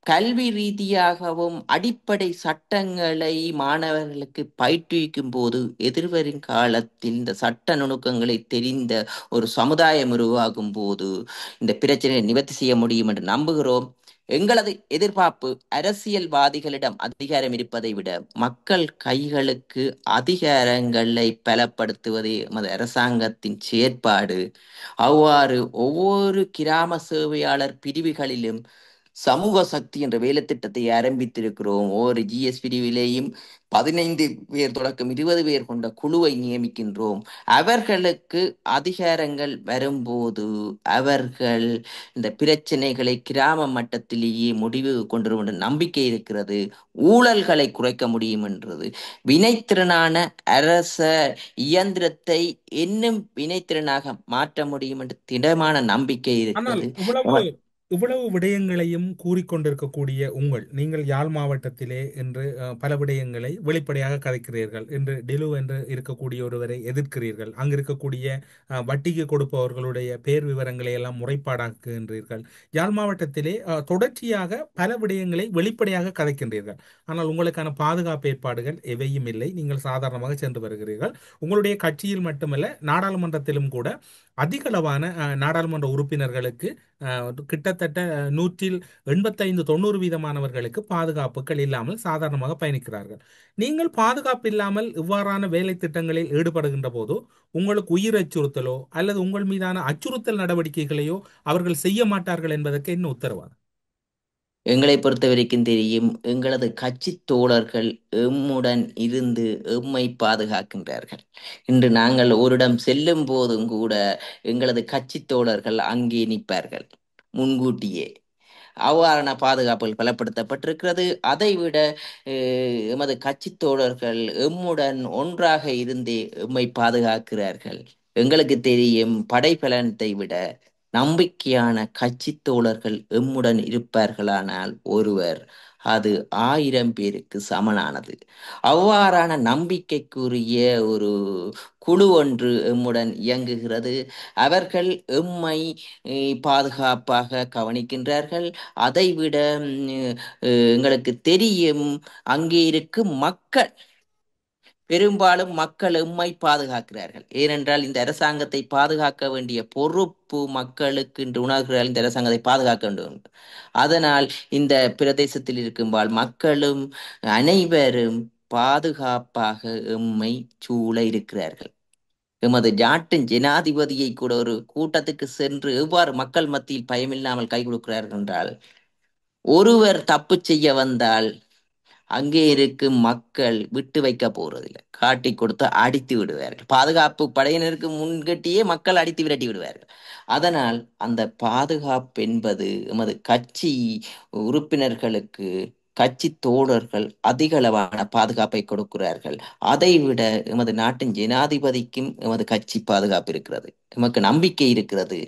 கல்வி ரீதியாகவும் அடிப்படை சட்டங்களை மாணவர்களுக்கு பயிற்றுவிக்கும் போது எதிர்வரும் காலத்தில் இந்த சட்ட நுணுக்கங்களை தெரிந்த ஒரு சமுதாயம் உருவாகும் போது இந்த பிரச்சனையை நிவர்த்தி செய்ய முடியும் என்று நம்புகிறோம். எங்களது எதிர்பார்ப்பு அரசியல்வாதிகளிடம் அதிகாரம் இருப்பதை விட மக்கள் கைகளுக்கு அதிகாரங்களை பலப்படுத்துவதே எமது அரசாங்கத்தின் செயற்பாடு. அவ்வாறு ஒவ்வொரு கிராம சேவையாளர் பிரிவுகளிலும் சமூக சக்தி என்ற வேலை திட்டத்தை ஆரம்பித்திருக்கிறோம். ஒவ்வொரு ஜிஎஸ் பிரிவிலேயும் 15 பேர் தொடக்கம் 20 பேர் கொண்ட குழுவை நியமிக்கின்றோம். அவர்களுக்கு அதிகாரங்கள் வரும்போது அவர்கள் இந்த பிரச்சனைகளை கிராம மட்டத்திலேயே முடிவு கொண்டு வரும் நம்பிக்கை இருக்கிறது. ஊழல்களை குறைக்க முடியும் என்றது, வினைத்திறனான அரச இயந்திரத்தை இன்னும் வினைத்திறனாக மாற்ற முடியும் என்று திடமான நம்பிக்கை இருக்கிறது. இவ்வளவு விடயங்களையும் கூறிக்கொண்டிருக்கக்கூடிய நீங்கள் யாழ் மாவட்டத்திலே என்று பல விடயங்களை வெளிப்படையாக கதைக்கிறீர்கள். என்று டெலு என்று இருக்கக்கூடிய ஒருவரை எதிர்க்கிறீர்கள். அங்கு இருக்கக்கூடிய வட்டிக்கு கொடுப்பவர்களுடைய பேர் விவரங்களை எல்லாம் முறைப்பாடாக்குகின்றீர்கள். யாழ் மாவட்டத்திலே தொடர்ச்சியாக பல விடயங்களை வெளிப்படையாக கதைக்கின்றீர்கள். ஆனால் உங்களுக்கான பாதுகாப்பு ஏற்பாடுகள் எவையும் இல்லை. நீங்கள் சாதாரணமாக சென்று வருகிறீர்கள். உங்களுடைய கட்சியில் மட்டுமல்ல, நாடாளுமன்றத்திலும் கூட அதிகளவான நாடாளுமன்ற உறுப்பினர்களுக்கு கிட்டத்தட்ட 185-90% பாதுகாப்புகள் இல்லாமல் சாதாரணமாக பயணிக்கிறார்கள். நீங்கள் பாதுகாப்பு இல்லாமல் இவ்வாறான வேலை திட்டங்களில் ஈடுபடுகின்ற போது உங்களுக்கு உயிர் அச்சுறுத்தலோ அல்லது உங்கள் மீதான அச்சுறுத்தல் நடவடிக்கைகளையோ அவர்கள் செய்ய மாட்டார்கள் என்பதற்கு என்ன உத்தரவாதம்? எங்களை பொறுத்தவரைக்கும் தெரியும், எங்களது கட்சி தோழர்கள் எம்முடன் இருந்து எம்மை பாதுகாக்கின்றார்கள். இன்று நாங்கள் ஓரிடம் செல்லும் போதும் கூட எங்களது கட்சி தோழர்கள் அங்கே நிற்பார்கள் முன்கூட்டியே. அவ்வாறான பாதுகாப்புகள் பலப்படுத்தப்பட்டிருக்கிறது. அதைவிட எமது கட்சி தோழர்கள் எம்முடன் ஒன்றாக இருந்தே எம்மை பாதுகாக்கிறார்கள். எங்களுக்கு தெரியும், படைபலத்தை விட நம்பிக்கையான கட்சி தோழர்கள் எம்முடன் இருப்பார்களானால் ஒருவர், அது 1000 பேருக்கு சமனானது. அவ்வாறான நம்பிக்கைக்குரிய ஒரு குழு ஒன்று எம்முடன் இயங்குகிறது. அவர்கள் எம்மை பாதுகாப்பாக கவனிக்கின்றார்கள். அதைவிட எங்களுக்கு தெரியும், அங்கே இருக்கும் மக்கள், பெரும்பாலும் மக்கள் எம்மை பாதுகாக்கிறார்கள். ஏனென்றால் இந்த அரசாங்கத்தை பாதுகாக்க வேண்டிய பொறுப்பு மக்களுக்கு என்று உணர்கிறார்கள். இந்த அரசாங்கத்தை பாதுகாக்க வேண்டும். அதனால் இந்த பிரதேசத்தில் இருக்கும்பால் மக்களும் அனைவரும் பாதுகாப்பாக எம்மை சூழ இருக்கிறார்கள். எமது நாட்டின் ஜனாதிபதியை கூட ஒரு கூட்டத்துக்கு சென்று எவ்வாறு மக்கள் மத்தியில் பயமில்லாமல் கை கொடுக்கிறார்கள் என்றால், ஒருவர் தப்பு செய்ய வந்தால் அங்கே இருக்கும் மக்கள் விட்டு வைக்க போறதில்லை, காட்டி கொடுத்து அடித்து விடுவார்கள். பாதுகாப்பு படையினருக்கு முன்கட்டியே மக்கள் அடித்து விரட்டி விடுவார்கள். அதனால் அந்த பாதுகாப்பு என்பது எமது கட்சி உறுப்பினர்களுக்கு கட்சி தோழர்கள் அதிக அளவான பாதுகாப்பை கொடுக்கிறார்கள். அதைவிட எமது நாட்டின் ஜனாதிபதிக்கும் எமது கட்சி பாதுகாப்பு இருக்கிறது. எமக்கு நம்பிக்கை இருக்கிறது.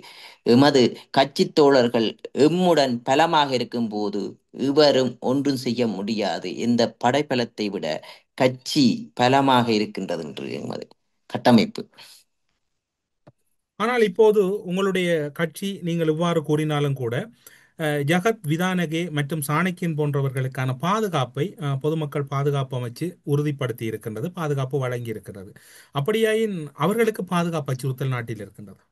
எமது கட்சி தோழர்கள் எம்முடன் பலமாக இருக்கும் போது இவரும் ஒன்றும் செய்ய முடியாது. இந்த படைபலத்தை விட கட்சி பலமாக இருக்கின்றது என்று எமது கட்டமைப்பு. ஆனால் இப்போது உங்களுடைய கட்சி, நீங்கள் இவ்வாறு கூறினாலும் கூட, ஜகத் விதானகே மற்றும் சாணக்கியன் போன்றவர்களுக்கான பாதுகாப்பை பொதுமக்கள் பாதுகாப்பு அமைச்சு உறுதிப்படுத்தி இருக்கின்றது, பாதுகாப்பு வழங்கி இருக்கிறது. அப்படியாயின் அவர்களுக்கு பாதுகாப்பு அச்சுறுத்தல் நாட்டில் இருக்கின்றது.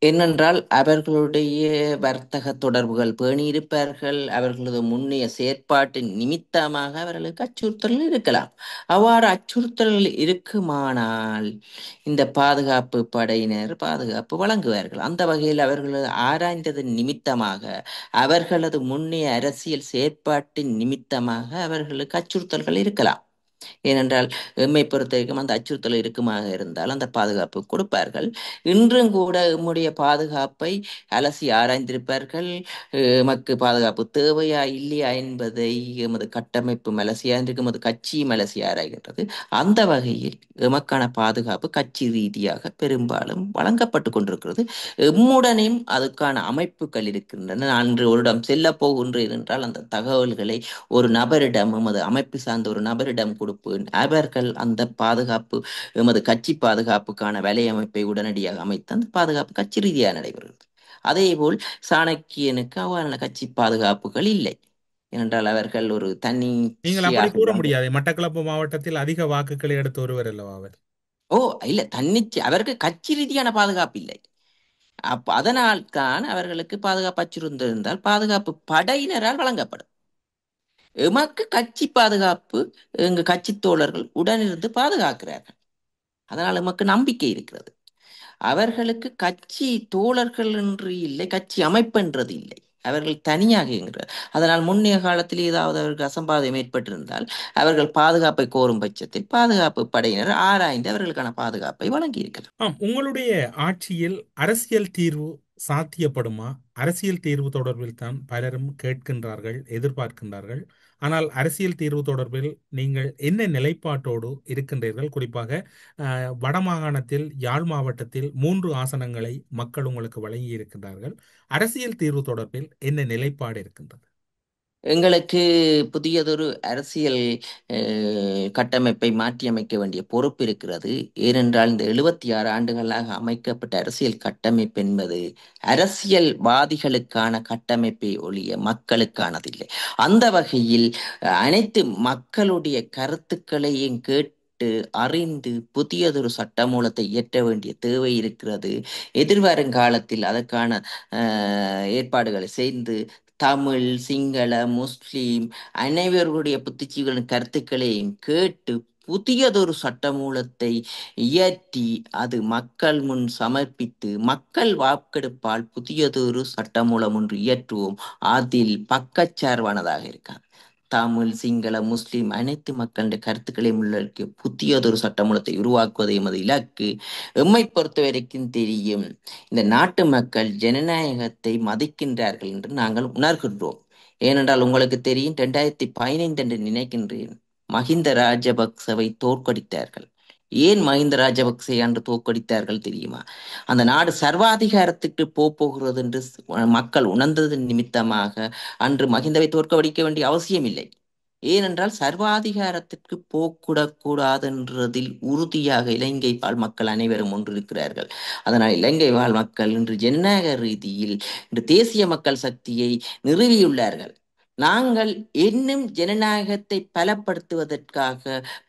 ஏனென்றால் அவர்களுடைய வர்த்தக தொடர்புகள் பேணியிருப்பார்கள். அவர்களது முன்னைய செயற்பாட்டின் நிமித்தமாக அவர்களுக்கு அச்சுறுத்தல் இருக்கலாம். அவ்வாறு அச்சுறுத்தல் இருக்குமானால் இந்த பாதுகாப்பு படையினர் பாதுகாப்பு வழங்குவார்கள். அந்த வகையில் அவர்களது ஆராய்ந்ததன் நிமித்தமாக, அவர்களது முன்னைய அரசியல் செயற்பாட்டின் நிமித்தமாக அவர்களுக்கு அச்சுறுத்தல்கள் இருக்கலாம். ஏனென்றால் எம்மை பொறுத்த வரைக்கும் அந்த அச்சுறுத்தல் இருக்குமாக இருந்தால் அந்த பாதுகாப்பு கொடுப்பார்கள். இன்றும் கூட எம்முடைய பாதுகாப்பை அலசி ஆராய்ந்திருப்பார்கள். எமக்கு பாதுகாப்பு தேவையா இல்லையா என்பதை எமது கட்டமைப்பு அலசியாயிருக்கு, எமது கட்சியும் அலசி ஆராய்கின்றது. அந்த வகையில் எமக்கான பாதுகாப்பு கட்சி ரீதியாக பெரும்பாலும் வழங்கப்பட்டு கொண்டிருக்கிறது. எம்முடனேயும் அதுக்கான அமைப்புகள் இருக்கின்றன. நான் இன்று ஒரு இடம் செல்ல போகின்றேன் என்றால் அந்த தகவல்களை ஒரு நபரிடம், எமது அமைப்பு சார்ந்த ஒரு நபரிடம் கொடுப்பேன். அவர்கள் அந்த பாதுகாப்பு, எமது கட்சி பாதுகாப்புக்கான வலையமைப்பை உடனடியாக அமைத்து அந்த பாதுகாப்பு கட்சி ரீதியாக நடைபெறுகிறது. அதேபோல் சாணக்கியனுக்கு அவ்வாறான கட்சி பாதுகாப்புகள் இல்லை. ஏனென்றால் அவர்கள் ஒரு நீங்கள் அப்படி தன்னிச்சையாக கூற முடியாது. மட்டக்களப்பு மாவட்டத்தில் அதிக வாக்குகளை எடுத்து ஒருவர் அல்லவா அவர்? ஓ இல்ல, தன்னிச்சை, அவருக்கு கட்சி ரீதியான பாதுகாப்பு இல்லை. அதனால் தான் அவர்களுக்கு பாதுகாப்பு அச்சுறுத்திருந்தால் பாதுகாப்பு படையினரால் வழங்கப்படும். எமக்கு கட்சி பாதுகாப்பு எங்க கட்சி தோழர்கள் உடனிருந்து பாதுகாக்கிறார்கள். அதனால் எமக்கு நம்பிக்கை இருக்கிறது. அவர்களுக்கு கட்சி தோழர்கள் என்று இல்லை, கட்சி அமைப்பென்றது இல்லை, அவர்கள் தனியாக இயங்குகிறார். அதனால் முன்னைய காலத்தில் ஏதாவது அவருக்கு அசம்பாவிதம் ஏற்பட்டிருந்தால் அவர்கள் பாதுகாப்பை கோரும் பட்சத்தில் பாதுகாப்பு படையினர் ஆராய்ந்து அவர்களுக்கான பாதுகாப்பை வழங்கியிருக்கிறார். உங்களுடைய ஆட்சியில் அரசியல் தீர்வு சாத்தியப்படுமா? அரசியல் தீர்வு தொடர்பில் தான் பலரும் கேட்கின்றார்கள், எதிர்பார்க்கின்றார்கள். ஆனால் அரசியல் தீர்வு தொடர்பில் நீங்கள் என்ன நிலைப்பாட்டோடு இருக்கின்றீர்கள்? குறிப்பாக வடமாகாணத்தில், யாழ் மாவட்டத்தில் 3 ஆசனங்களை மக்கள் உங்களுக்கு வழங்கி இருக்கின்றார்கள். அரசியல் தீர்வு தொடர்பில் என்ன நிலைப்பாடு இருக்கின்றது? எங்களுக்கு புதியதொரு அரசியல் கட்டமைப்பை மாற்றியமைக்க வேண்டிய பொறுப்பு இருக்கிறது. ஏனென்றால் இந்த 76 ஆண்டுகளாக அமைக்கப்பட்ட அரசியல் கட்டமைப்பு என்பது அரசியல்வாதிகளுக்கான கட்டமைப்பை ஒழிய மக்களுக்கானதில்லை. அந்த வகையில் அனைத்து மக்களுடைய கருத்துக்களையும் கேட்டு கேட்டு அறிந்து புதியதொரு சட்டமூலத்தை இயற்ற வேண்டிய தேவை இருக்கிறது. எதிர்வரும் காலத்தில் அதற்கான ஏற்பாடுகளை செய்து தமிழ், சிங்கள, முஸ்லிம் அனைவருடைய புத்திஜீவிகளின் கருத்துக்களையும் கேட்டு புதியதொரு சட்டமூலத்தை இயற்றி அது மக்கள் முன் சமர்ப்பித்து மக்கள் வாக்கெடுப்பால் புதியதொரு சட்டமூலம் ஒன்று இயற்றுவோம். அதில் பக்கச்சார்பானதாக இருக்காது. தமிழ், சிங்கள, முஸ்லிம் அனைத்து மக்களுடைய கருத்துக்களையும் உள்ளடக்கிய புதியதொரு சட்டமூலத்தை உருவாக்குவது எமது இலக்கு. எம்மை பொறுத்த வரைக்கும் தெரியும், இந்த நாட்டு மக்கள் ஜனநாயகத்தை மதிக்கின்றார்கள் என்று நாங்கள் உணர்கின்றோம். ஏனென்றால் உங்களுக்கு தெரியும், 2015 என்று நினைக்கின்றேன், மஹிந்த ராஜபக்சவை தோற்கடித்தார்கள். ஏன் மஹிந்த ராஜபக்சே அன்று தோற்கடித்தார்கள் தெரியுமா? அந்த நாடு சர்வாதிகாரத்துக்கு போகிறது என்று மக்கள் உணர்ந்ததன் நிமித்தமாக அன்று மஹிந்தவை தோற்கடிக்க வேண்டிய அவசியம் இல்லை. ஏனென்றால் சர்வாதிகாரத்திற்கு போக்கூடக்கூடாதென்றதில் உறுதியாக இலங்கை வாழ் மக்கள் அனைவரும் ஒன்றிருக்கிறார்கள். அதனால் இலங்கை வாழ் மக்கள் இன்று ஜனநாயக ரீதியில் இன்று தேசிய மக்கள் சக்தியை நிறுவியுள்ளார்கள். நாங்கள் இன்னும் ஜனநாயகத்தை பலப்படுத்துவதற்காக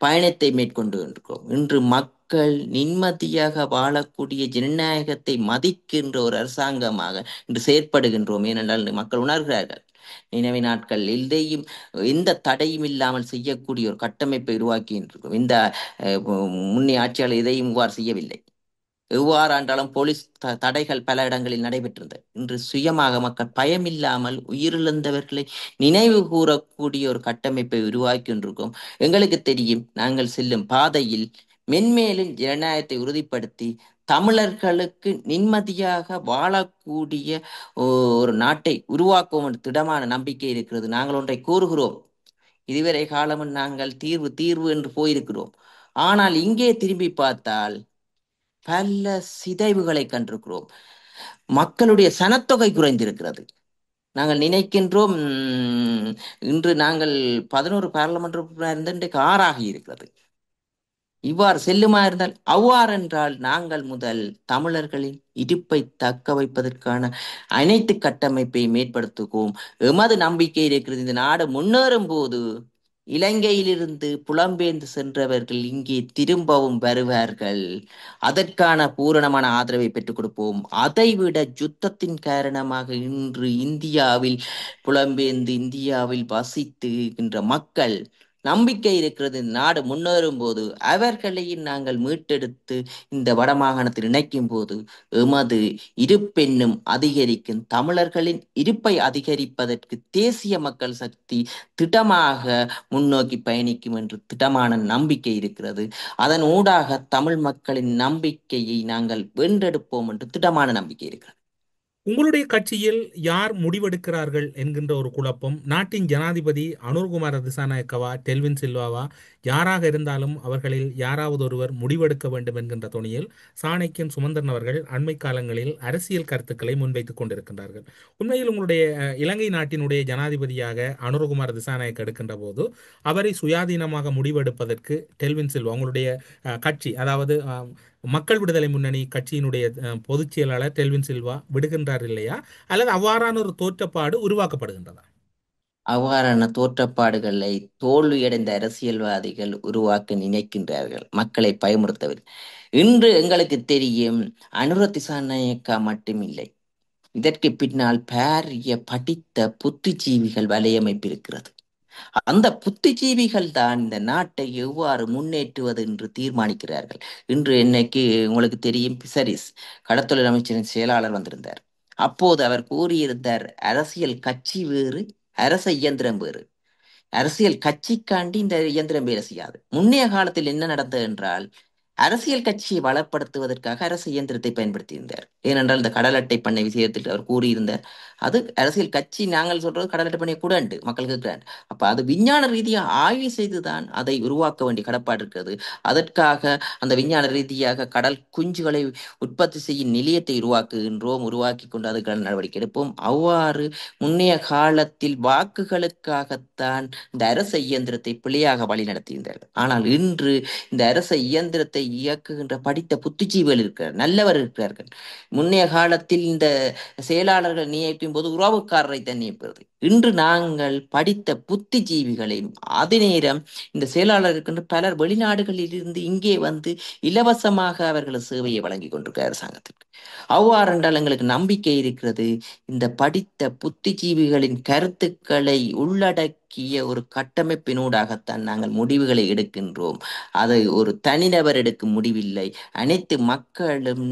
பயணத்தை மேற்கொண்டு இருக்கிறோம். இன்று மக்கள் நிம்மதியாக வாழக்கூடிய ஜனநாயகத்தை மதிக்கின்ற ஒரு அரசாங்கமாக இன்று செயற்படுகின்றோம். ஏனென்றால் மக்கள் உணர்கிறார்கள், நினைவு நாட்கள் எதையும் எந்த தடையும் இல்லாமல் செய்யக்கூடிய ஒரு கட்டமைப்பை உருவாக்கின்றோம். இந்த முன்னே ஆட்சியாளர் எதையும் இவ்வாறு செய்யவில்லை. எவ்வாறாண்டாலும் போலீஸ் தடைகள் பல இடங்களில் நடைபெற்றிருந்தது. இன்று சுயமாக மக்கள் பயமில்லாமல் உயிரிழந்தவர்களை நினைவு கூறக்கூடிய ஒரு கட்டமைப்பை உருவாக்கி கொண்டிருக்கோம். எங்களுக்கு தெரியும், நாங்கள் செல்லும் பாதையில் மென்மேலும் ஜனநாயகத்தை உறுதிப்படுத்தி தமிழர்களுக்கு நிம்மதியாக வாழக்கூடிய ஒரு நாட்டை உருவாக்குவோம் என்ற திடமான நம்பிக்கை இருக்கிறது. நாங்கள் ஒன்றை கூறுகிறோம், இதுவரை காலமும் நாங்கள் தீர்வு என்று போயிருக்கிறோம். ஆனால் இங்கே திரும்பி பார்த்தால் பல சிதைவுகளை கண்டிருக்கிறோம். மக்களுடைய சனத்தொகை குறைந்திருக்கிறது. நாங்கள் நினைக்கின்றோம், இன்று நாங்கள் 11 பாராளுமன்ற உறுப்பினர் இருந்து இன்றைக்கு 6 ஆகி இருக்கிறது. இவ்வாறு செல்லுமா இருந்தால் அவ்வாறென்றால் நாங்கள் முதல் தமிழர்களின் இருப்பை தக்க வைப்பதற்கான அனைத்து கட்டமைப்பையும் ஏற்படுத்துவோம். எமது நம்பிக்கை இருக்கிறது, இந்த நாடு முன்னேறும் போது இலங்கையிலிருந்து புலம்பெயர்ந்து சென்றவர்கள் இங்கே திரும்பவும் வருவார்கள். அதற்கான பூரணமான ஆதரவை பெற்றுக் கொடுப்போம். அதைவிட யுத்தத்தின் காரணமாக இன்று இந்தியாவில் புலம்பெயர்ந்து இந்தியாவில் வசித்துகின்ற மக்கள் நம்பிக்கை இருக்கிறது, நாடு முன்னேறும் போது அவர்களையும் நாங்கள் மீட்டெடுத்து இந்த வடமாகாணத்தில் இணைக்கும் போது எமது இருப்பென்னும் அதிகரிக்கும். தமிழர்களின் இருப்பை அதிகரிப்பதற்கு தேசிய மக்கள் சக்தி திடமாக முன்னோக்கி பயணிக்கும் என்று திடமான நம்பிக்கை இருக்கிறது. அதன் ஊடாக தமிழ் மக்களின் நம்பிக்கையை நாங்கள் வென்றெடுப்போம் என்று திடமான நம்பிக்கை இருக்கிறது. உங்களுடைய கட்சியில் யார் முடிவெடுக்கிறார்கள் என்கின்ற ஒரு குழப்பம், நாட்டின் ஜனாதிபதி அனுர்குமார திசாநாயக்கவா, டெல்வின் சில்வாவா, யாராக இருந்தாலும் அவர்களில் யாராவது ஒருவர் முடிவெடுக்க வேண்டும் என்கின்ற துணியில் சாணக்கியன் சுமந்திரன் அவர்கள் அண்மை காலங்களில் அரசியல் கருத்துக்களை முன்வைத்துக் கொண்டிருக்கின்றார்கள். உண்மையில் உங்களுடைய இலங்கை நாட்டினுடைய ஜனாதிபதியாக அனுர்குமார திசாநாயக்க எடுக்கின்ற போது அவரை சுயாதீனமாக முடிவெடுப்பதற்கு டெல்வின் சில்வா, உங்களுடைய கட்சி, அதாவது மக்கள் விடுதலை முன்னணி கட்சியினுடைய பொதுச் செயலாளர் டெல்வின் சில்வா விடுகின்றார் இல்லையா, அல்லது அவ்வாறான ஒரு தோற்றப்பாடு உருவாக்கப்படுகின்றதா? அவ்வாறான தோற்றப்பாடுகளை தோல்வியடைந்த அரசியல்வாதிகள் உருவாக்க நினைக்கின்றார்கள், மக்களை பயமுறுத்தவர். இன்று எங்களுக்கு தெரியும், அனுர திசாநாயக்கா மட்டுமில்லை, இதற்கு பின்னால் பாரிய படித்த புத்திஜீவிகள் வலையமைப்பு இருக்கிறது. அந்த புத்திஜீவிகள் தான் இந்த நாட்டை எவ்வாறு முன்னேற்றுவது என்று தீர்மானிக்கிறார்கள். இன்று இன்னைக்கு உங்களுக்கு தெரியும், பிசரிஸ் கடத்தொழில் அமைச்சரின் செயலாளர் வந்திருந்தார். அப்போது அவர் கூறியிருந்தார், அரசியல் கட்சி வேறு, அரச இயந்திரம் வேறு. அரசியல் கட்சிக்காண்டி இந்த இயந்திரம் வேலை செய்யாது. முன்னைய காலத்தில் என்ன நடந்தது என்றால், அரசியல் கட்சியை வளப்படுத்துவதற்காக அரசு இயந்திரத்தை பயன்படுத்தியிருந்தார். ஏனென்றால் இந்த கடல் அட்டை பண்ணை விஷயத்தில் அவர் கூறியிருந்தார், அது அரசியல் கட்சி, நாங்கள் சொல்றது கடல் அட்டை பண்ணை கூட உண்டு, மக்களுக்கு கிராண்ட். அப்ப அது விஞ்ஞான ரீதியாக ஆய்வு செய்துதான் அதை உருவாக்க வேண்டிய கடப்பாடு இருக்கிறது. அதற்காக அந்த விஞ்ஞான ரீதியாக கடல் குஞ்சுகளை உற்பத்தி செய்யும் நிலையத்தை உருவாக்கி கொண்டு அதுக்கான நடவடிக்கை எடுப்போம். அவ்வாறு முன்னைய காலத்தில் வாக்குகளுக்காகத்தான் இந்த அரச இயந்திரத்தை பிழையாக வழி நடத்தியிருந்தார்கள். ஆனால் இன்று இந்த அரச இயந்திரத்தை இயக்குகின்ற படித்த புத்திஜீவிகள் இருக்கிறார், நல்லவர் இருக்கிறார்கள். முன்னைய காலத்தில் இந்த செயலாளர்கள் நியமிக்கும் போது உறவுக்காரரை தான் நியமிப்பது. இன்று நாங்கள் படித்த புத்திஜீவிகளையும் அதே நேரம் இந்த செயலாளர் இருக்கின்ற பலர் வெளிநாடுகளில் இருந்து இங்கே வந்து இலவசமாக அவர்கள் சேவையை வழங்கி கொண்டிருக்கிறார் அரசாங்கத்திற்கு. அவ்வாறு என்றால் எங்களுக்கு நம்பிக்கை இருக்கிறது, இந்த படித்த புத்திஜீவிகளின் கருத்துக்களை உள்ளடக்கிய ஒரு கட்டமைப்பினூடாகத்தான் நாங்கள் முடிவுகளை எடுக்கின்றோம். அதை ஒரு தனிநபர் எடுக்கும் முடிவில்லை. அனைத்து மக்களும்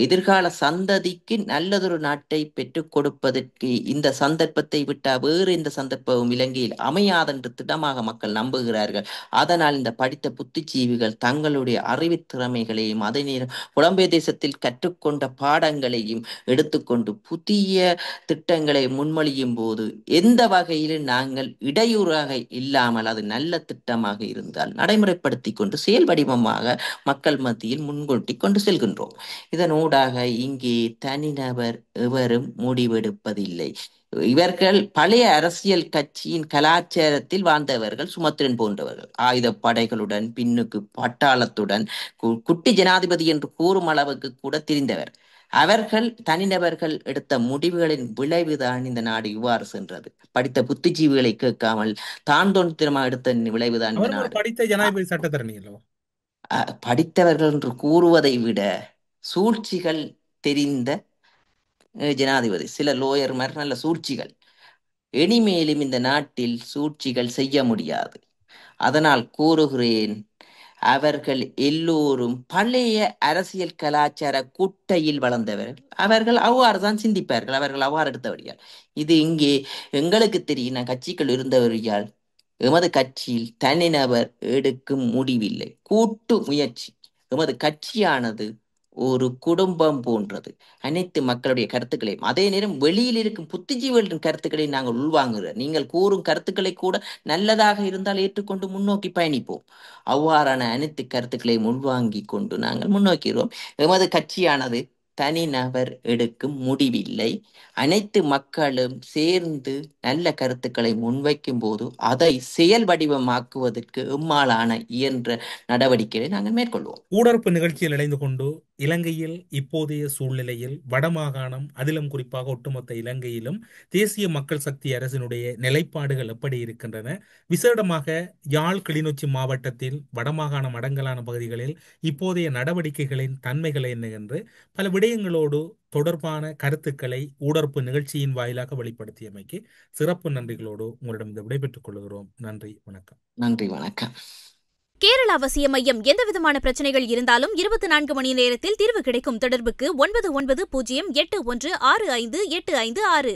எதிர்கால சந்ததிக்கு நல்லதொரு நாட்டை பெற்றுக் கொடுப்பதற்கு இந்த சந்தர்ப்பத்தை விட்டால் வேறு எந்த சந்தர்ப்பமும் இலங்கையில் அமையாதென்று திடமாக மக்கள் நம்புகிறார்கள். அதனால் இந்த படித்த புத்திஜீவிகள் தங்களுடைய அறிவுத் திறமைகளையும் அதே நேரம் புலம்பெயர் தேசத்தில் கற்றுக்கொண்ட பாடங்களையும் எடுத்துக்கொண்டு புதிய திட்டங்களை முன்மொழியும் போது எந்த வகையிலும் நாங்கள் இடையூறாக இல்லாமல் அது நல்ல திட்டமாக இருந்தால் நடைமுறைப்படுத்தி கொண்டு செயல் வடிவமாக மக்கள் மத்தியில் முன்கொட்டி கொண்டு செல்கின்றோம். இதனூடாக இங்கே தனிநபர் எவரும் முடிவெடுப்பதில்லை. இவர்கள் பழைய அரசியல் கட்சியின் கலாச்சாரத்தில் வாழ்ந்தவர்கள், சுமத்திரன் போன்றவர்கள் ஆயுத படைகளுடன் பின்னுக்கு பட்டாளத்துடன் குட்டி ஜனாதிபதி என்று கூறும் அளவுக்கு கூட தெரிந்தவர். அவர்கள் தனிநபர்கள் எடுத்த முடிவுகளின் விளைவுதான் இந்த நாடு இவ்வாறு சென்றது. படித்த புத்திஜீவிகளை கேட்காமல் தான் தோன்றித்தனமா எடுத்த விளைவுதான் இந்த நாடு. படித்த ஜனாதிபதி சட்டத்தரணிகளோ படித்தவர்கள் என்று கூறுவதை விட சூழ்ச்சிகள் தெரிந்த ஜனாதிபதி, சில லோயர் மாதிரி நல்ல சூழ்ச்சிகள். இனிமேலும் இந்த நாட்டில் சூழ்ச்சிகள் செய்ய முடியாது. அதனால் கூறுகிறேன், அவர்கள் எல்லோரும் பழைய அரசியல் கலாச்சார குட்டையில் வளர்ந்தவர்கள். அவர்கள் அவ்வாறு தான் சிந்திப்பார்கள், அவர்கள் அவ்வாறு எடுத்தவர்கள். இது இங்கே எங்களுக்கு தெரியும், நான் கட்சிகள் இருந்தவர்கள். எமது கட்சியில் தனிநபர் எடுக்கும் முடிவில்லை, கூட்டு முயற்சி. எமது கட்சியானது ஒரு குடும்பம் போன்றது. அனைத்து மக்களுடைய கருத்துக்களையும் அதே நேரம் வெளியில் இருக்கும் புத்திஜீவிகளின் கருத்துக்களையும் நாங்கள் உள்வாங்குகிறோம். நீங்கள் கூறும் கருத்துக்களை கூட நல்லதாக இருந்தால் ஏற்றுக்கொண்டு முன்னோக்கி பயணிப்போம். அவ்வாறான அனைத்து கருத்துக்களையும் உள்வாங்கி கொண்டு நாங்கள் முன்னோக்கிறோம். எமது கட்சியானது தனிநபர் எடுக்கும் முடிவில்லை. அனைத்து மக்களும் சேர்ந்து நல்ல கருத்துக்களை முன்வைக்கும் போது அதை செயல் வடிவமாக்குவதற்கு எம்மாலான இயன்ற நடவடிக்கைகளை நாங்கள் மேற்கொள்வோம். ஊடறுப்பு நிகழ்ச்சியில் இணைந்து கொண்டு இலங்கையில் இப்போதைய சூழ்நிலையில் வடமாகாணம், அதிலும் குறிப்பாக ஒட்டுமொத்த இலங்கையிலும் தேசிய மக்கள் சக்தி அரசினுடைய நிலைப்பாடுகள் எப்படி இருக்கின்றன, விசேடமாக யாழ் கிளிநொச்சி மாவட்டத்தில் வடமாகாணம் அடங்கலான பகுதிகளில் இப்போதைய நடவடிக்கைகளின் தன்மைகள் என்ன என்று பல விடயங்களோடு தொடர்பான கருத்துக்களை ஊடறுப்பு நிகழ்ச்சியின் வாயிலாக வெளிப்படுத்தியமைக்கு சிறப்பு நன்றிகளோடு உங்களிடம் விடைபெற்றுக் கொள்கிறோம். நன்றி, வணக்கம். நன்றி, வணக்கம். கேரள அவசிய மையம் எந்தவிதமான பிரச்சனைகள் இருந்தாலும் 24 மணி நேரத்தில் தீர்வு கிடைக்கும். தொடர்புக்கு 9908165856.